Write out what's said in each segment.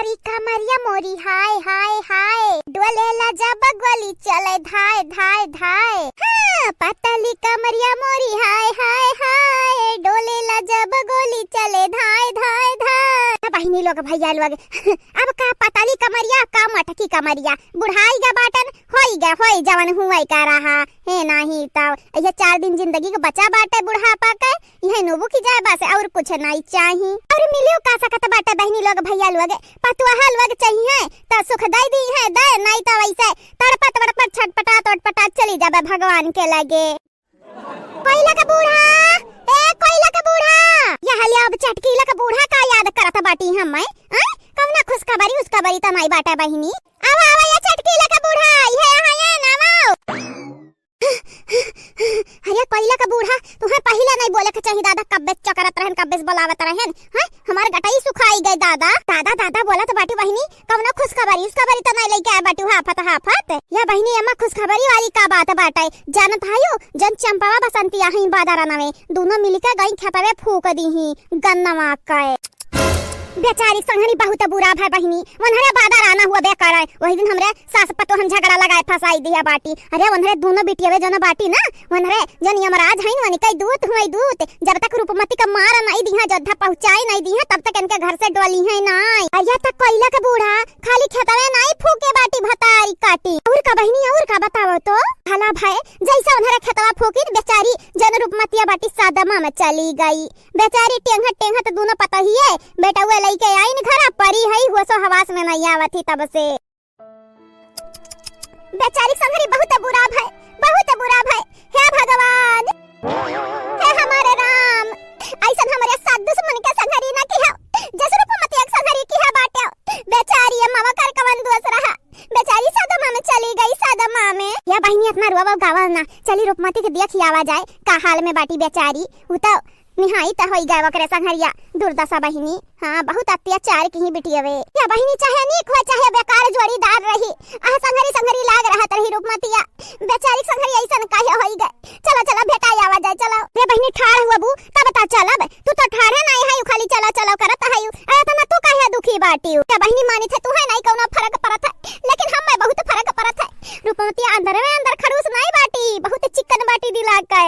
पतारी कमरिया मोरी हाय हाय हाय, डोलेला जब गोली चले धाय धाय धाय। हाँ, पतली कमरिया मोरी हाय हाय हाय, डोलेला जब गोली चले धाय धाय धाय। बहिनी लोग भैया लोग अब का पतली कमरिया का मटकी कमरिया, बुढ़ाई गा बाटन होई जवन हुआ का रहा है नहीं तब ये 4 दिन जिंदगी का बचा बाटे बुढ़ापा का, यह नोबू की जाए बस और कुछ नहीं चाहिए। और मिलियो का सकत बाटे बहिनी लोग भैया लोग, पतुआ लोग चाहिए तो सुख दे दी है दे, नहीं तो वैसे तड़पत तड़पत छटपटा तड़पटा चली जाबे भगवान के लगे। कोयला का बूढ़ा कोयला का बूढ़ा, यह लिया अब चटकीला का बूढ़ा का याद करत बाटी हम मैं कवना खुशखबरी उसखबरी त नहीं बाटे बहिनी। आवा आवा ये चटकीला का बूढ़ा ये यहाँ ये नामाओ। अरे कोयला का बूढ़ा तुम्हें पहले नहीं बोले के चाहिए दादा, कब्बे चकरत रहन कब्बे बोलावत रहन। हां हमार गटाई सुखाई गए दादा दादा दादा बोला तो बाटी बहिनी कवना खुशखबरी उसखबरी त नहीं लेके आए बाटी हाफत या बहिनी अम्मा खुशखबरी वाली का बात बाटे जानत हायो, जन चंपावा बसंती आही बादारा नवे दोनों मिलके गई खेतवे फूक दीही गन्नवा का। बेचारी संघनी बहुत बुरा भाई बहिनी, वनहरे बादर आना हुआ बेकार है। वही दिन हमरे सास पतो हम झगड़ा लगाए फसाई दिया बाटी। अरे वनहरे दोनों बिटियावे जन बाटी ना, वनहरे जन यमराज हईन वनी कई दूत हुई दूत, जब तक रूपमती का मार नहीं दिया जोधा पहुंचाई नहीं दिया तब तक इनके घर से डोली है नहीं। अया तक कोयला का बूढ़ा खाली खेतवे नहीं फूके बाटी भतारी काटी। और का बहिनी और का बताओ तो भला भाई जैसा वनहरे खेतवा फूकी बेचारी जन रूपमतिया बाटी सादमा में चली गई। बेचारी टेंगा टेंगा तो दोनों पता ही है बेटा हुए लइके आइन घर परी है हुआ सो हवास में नहीं आवत थी तब से। बेचारी संघरी बहुत बुरा भाई हे भगवान हे हमारे राम, ऐसा हमारे साथ दुश्मन के संघरी ना की है जैसे रूपमती एक संघरी की है बाटे। बेचारी मामा कर कवन दोष रहा, बेचारी सादमा में चली गई सादमा में। या बहिनी अपना रुआ गावा ना चली रूपमती के देख आवा जाए का हाल में बाटी बेचारी उता निहाई त होई गए वकरे संघरिया दुर्दशा बहिनी। हाँ बहुत अत्याचार की ही बिटियावे या बहिनी चाहे नीक हो चाहे बेकार जोड़ीदार रही संघरी संघरी लाग रहा रही रूपमतिया बेचारी संघरी ऐसा काहे होई गए। चलो चलो बेटा आवा जाए चलो रे बहिनी ठाड़ हुआ बू तब बता चलब तू तो ठाड़े नहीं है खाली चलो चलो करत है अरे तना तू काहे दुखी बाटी क्या बहिनी मानी थे तू है नहीं कोनो फर्क पड़त है लेकिन हम में बहुत फर्क पड़त है। रूपमतिया अंदर में अंदर खड़ूस नहीं बाटी बहुत चिकन बाटी दिला के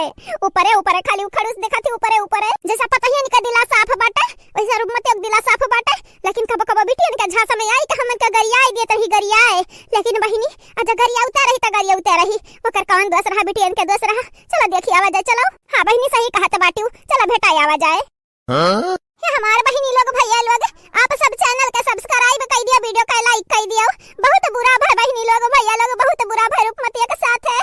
ऊपरे ऊपरे खाली खड़ूस देखा थी ऊपरे ऊपरे जैसा पता ही इनका दिला साफ बाटे वैसा रूपमती दिला साफ बाटे। लेकिन कब कब बिटी इनका झांसा में आई कि हम इनका गरियाई देत रही गरियाए लेकिन बहिनी अजा गरिया उतार रही त गरिया उतार रही ओकर कौन दोस्त रहा बिटी इनके दोस्त रहा। चलो देखी आवा जाए चलो। हां बहिनी सही कहा त बाटी चलो बेटा आवा जाए। ये हमारे बहिनी लोग भैया लोग आप सब चैनल का सब्सक्राइब कर दिया वीडियो का लाइक कर दिया। बहुत बुरा भाई बहिनी लोग भैया लोग बहुत बुरा भाई रूपमती के साथ है।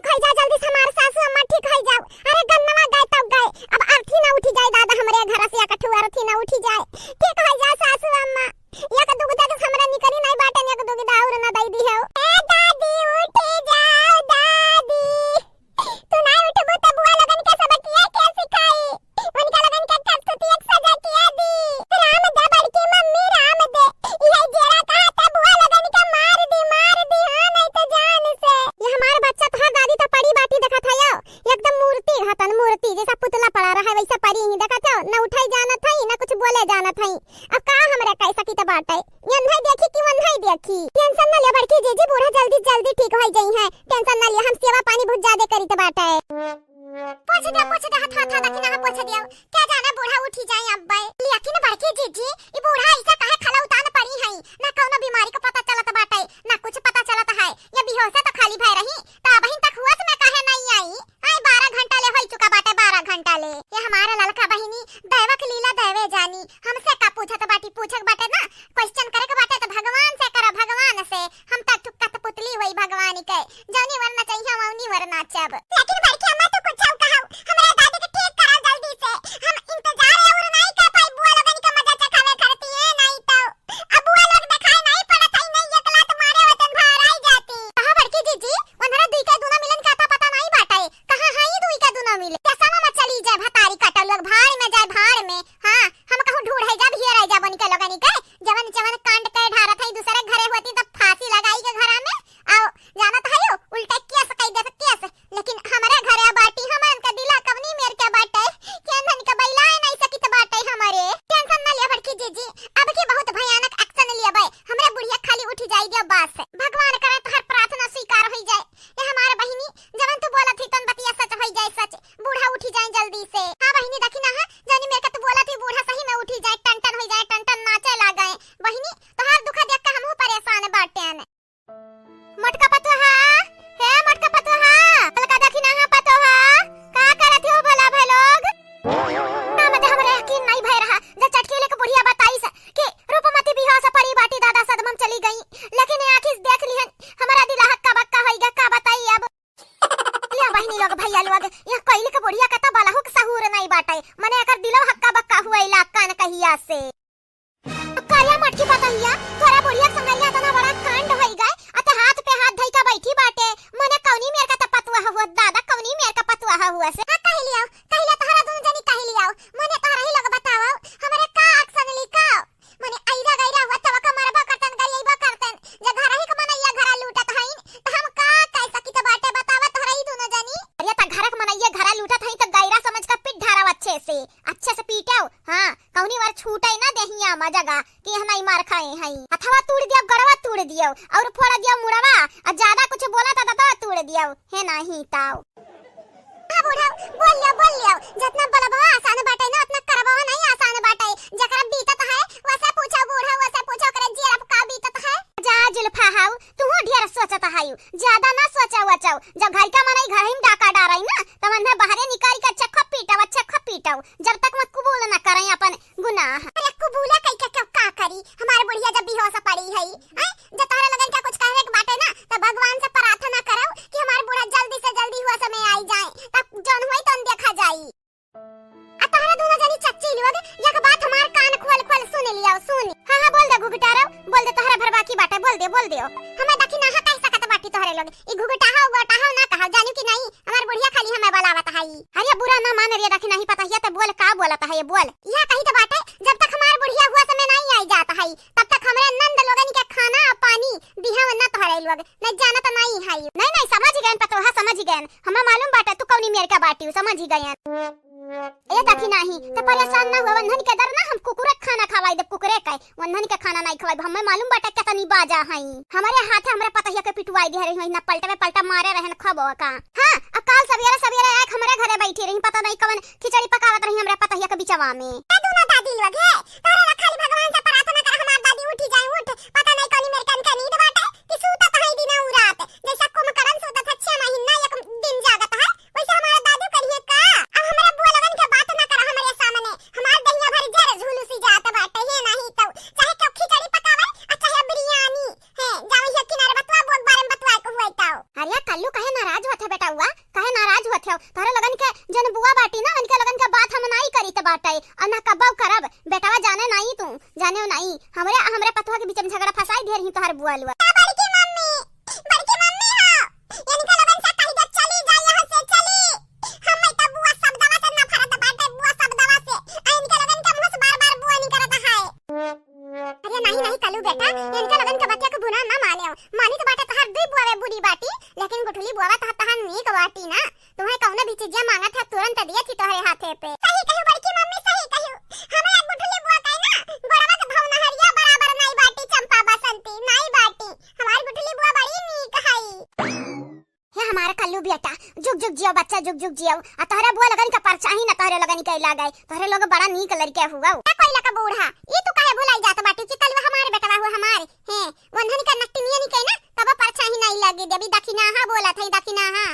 खाई जा जल्दी से हमारे सासू अम्मा ठीक हो जाओ। अरे गन्नवा गए तब गए अब अर्थी ना उठी जाए दादा हमरे घर से कठुआ अर्थी ना उठी जाए ठीक हो जा सासू अम्मा। या का दुगदा तो हमरा निकली नहीं बाटे ने का दुगदा और ना दई दी है। ए दादी उठी जाओ दादी तू नहीं उठबो त बुआ लगन के सब किया क्या सिखाई उनका लगन के करती एक सजा किया दी राम दे बड़की मम्मी राम दे ये जेरा कहा था बुआ लगन के मार दी हां नहीं तो जान से। ये हमारा बच्चा था दादी तो पड़ी बाटी देखा था यो एकदम मूर्ति हतन मूर्ति जैसा पुतला पड़ा रहा है वैसा पड़ी ही देखा था ना उठाई जाना था ना कुछ बोले जाना था। अब का हमरा कैसा की त बात है ये नहीं देखी कि मन नहीं देखी टेंशन ना ले बड़की जीजी बूढ़ा जल्दी जल्दी ठीक हो जाई है टेंशन ना ले हम सेवा पानी बहुत ज्यादा करी त बात है। पूछ दे हाथ दखिना पूछ दियो क्या जाना बूढ़ा उठी जाए अब भाई लेकिन बड़की जीजी ये बूढ़ा ऐसा काहे खला उतान पड़ी है ना कोनो बीमारी का पता चलत बाटे ना कुछ पता चलत है ये बेहोश तो खाली भय रही ता बहिन तक हुआ में काहे नहीं आई 12 घंटा ले होई चुका बाटे 12 घंटा ले। ये हमारा ललका बहिनी दैवक लीला दैवे जानी हमसे का पूछत बाटी पूछक बाटे ना क्वेश्चन करे के बाटे तो भगवान से करा भगवान से हम तक ठुक्का पुतली होई भगवान के जौनी वरना चाहिए मौनी वरना चब। लेकिन बड़की अम्मा तो कुछ कहू हमरा दादी के ठीक करा जल्दी से हम इंतजार और नहीं कर पाई बुआ लोगन के मजा चखावे बुढ़िया से करिया मटकी बताइया तोरा बुढ़िया संगलिया तना बड़ा कांड होई गए अते हाथ पे हाथ धई का बैठी बाटे मने कौनी मेर का पतुआ हुआ दादा कौनी मेर का पतुआ हुआ से कहलिया तहरा दोनों जनी कहलिया मने तोरा ही लोग बताओ हमरे का एक्शन लिखाओ मने आइरा गइरा हुआ तब का मरबा करतन गइबा करतन जे घर ही का मनैया घर लूटत हईन त हम का कह सकी त बाटे बतावा तोरा ही दोनों जनी अरे त घर का मनैया घर लूटत हई त गइरा समझ का पिट ढाराव अच्छे से पीटाओ हां कौनी वार छूटे ना देहिया मजगा कि हनाई मार खाए हई अथवा तोड़ दियो गड़वा तोड़ दियो और फोड़ दियो मुड़वा आ ज्यादा कुछ बोला त तो तोड़ दियो है नहीं ताओ हां बूढ़ा बोल लियो जितना बलबवा आसान बाटे ना उतना करबवा नहीं आसान बाटे जकरा बीतत है वैसे पूछो बूढ़ा वैसे पूछो करे जी अब का बीतत है जा जुल्फा हाउ तू ढेर सोचत हायु ज्यादा ना सोचाओ जब घर का मनई घर ही डाका डारई ना त मन बाहर निकाल के अच्छा पीटाओ जब तक मत कबूल ना करई अपन गुनाह अरे कबूल कई के का करी हमार बुढ़िया जब बेहोश पड़ी है जब तोहरा लगन का कुछ कहवे के बाटे ना त भगवान से प्रार्थना करो कि हमार बुढ़ा जल्दी से जल्दी हुआ समय आई जाए तब जौन होई तन देखा जाई आ तोहरा दोनों जनी चच्ची लोग एक बात हमार कान खोल सुन लियो सुन हां बोल दे घुघटारो बोल दे तोहरा भरवा की बाटे बोल दे हमें दखी ना कह सकत बाटी तोहरे लोग ई घुघटाहो गोटाहो ना कहो जानू कि नहीं हमार बुढ़िया खाली हमें बुलावत है अरे बुरा ना मान रे दखी नहीं पता है त बोल का बोलत है बोल यह कही तो बाटे जब तक हमार बुढ़िया हुआ समय नहीं आई जाता है तब तक हमरे नंद लोगन के खाना और पानी दिहाव ना तोहरे लोग नहीं जाना तो नहीं है नहीं समझ गए पतो हां समझ गए हमें मालूम बाटे तू कौनी मेर का बाटी समझ गए ए दखी नहीं तो परेशान ना हो वंधन के डर ना हम कुकुरे खाना खवाई दे कुकुरे के वंधन के खाना नहीं खवाई हमें मालूम बाटे कितनी बाजा हई हमारे हाथ हमरे पता है के पिटवाई दे रही ना पलटा मारे रहन खबो का हां अकाल सवेरे एक हमरे घरे बैठी रही पता नहीं कवन खिचड़ी पकावत रही हमरे पता है के बिचवा में ए दोनों दादी लोग है तारे खाली भगवान से प्रार्थना कर हमार दादी उठी जाए उठ पता नहीं कौनी मेरे कान का नींद बाटे कि सूतत है दिन और रात जैसा कुंभकर्ण सूतत है 6 महीना एक दिन जागत है वैसे हमारा दादू करिए का अब हमरा बुआ लगन के बात ना कर हमरे सामने हमार दहिया भर जर झुलुसी जात बाटे है नहीं तो चाहे क्यों खिचड़ी पकावे और चाहे बिरयानी है जावे है किनारे बतवा बोल बारे में बतवा को हुई ताओ अरे कल्लू कहे नाराज होथे बेटा हुआ कहे नाराज होथे तारे लगन के जन बुआ बाटी ना उनके लगन के बात हम नहीं करी त बाटे और ना कबब करब बेटावा जाने नहीं तू जाने नहीं हमरे पतवा के बीच में झगड़ा फसाई ढेर ही तोहर बुआ लुआ बड़की मम्मी हो इनके लगन से कहीं तो चली जा यहां से चली हम त बुआ सब दवा से ना फरत बाटे बुआ सब दवा से इनके लगन के मुंह से बार-बार बुआ नहीं करत है अरे नहीं कल्लू बेटा इनके लगन के बतिया को बुरा ना मानी तो बाटे तोहर दुई बुआ बुढ़ी बाटी लेकिन गुठली बुआ तहन नीक बाटी ना तुम्हें कौन भी चीज मांगत है तुरंत दिया थी तोहरे हाथे पे सही कहू बड़की मम्मी सही कहू हमें गुठली बुआ कहे ना गोरवा के भाव नहरिया बराबर नहीं बाटी चंपा बसंती नहीं बाटी हमारी गुठली बुआ बड़ी नीक है हे हमारा कल्लू बेटा जुग जियो बच्चा जुग जियो आ तोहरा बुआ लगन का परचाही ना तोहरे लगन के लागे तोहरे लोग बड़ा नीक लड़के हुआ कोई लका बूढ़ा ये तू काहे भुलाई जात बाटी कि कलवा हमारे बेटवा हुआ हमारे हैं वंधन का नट्टी निया नहीं कहना तब परचाही नहीं लगे देवी दखिना हां बोला थई दखिना हां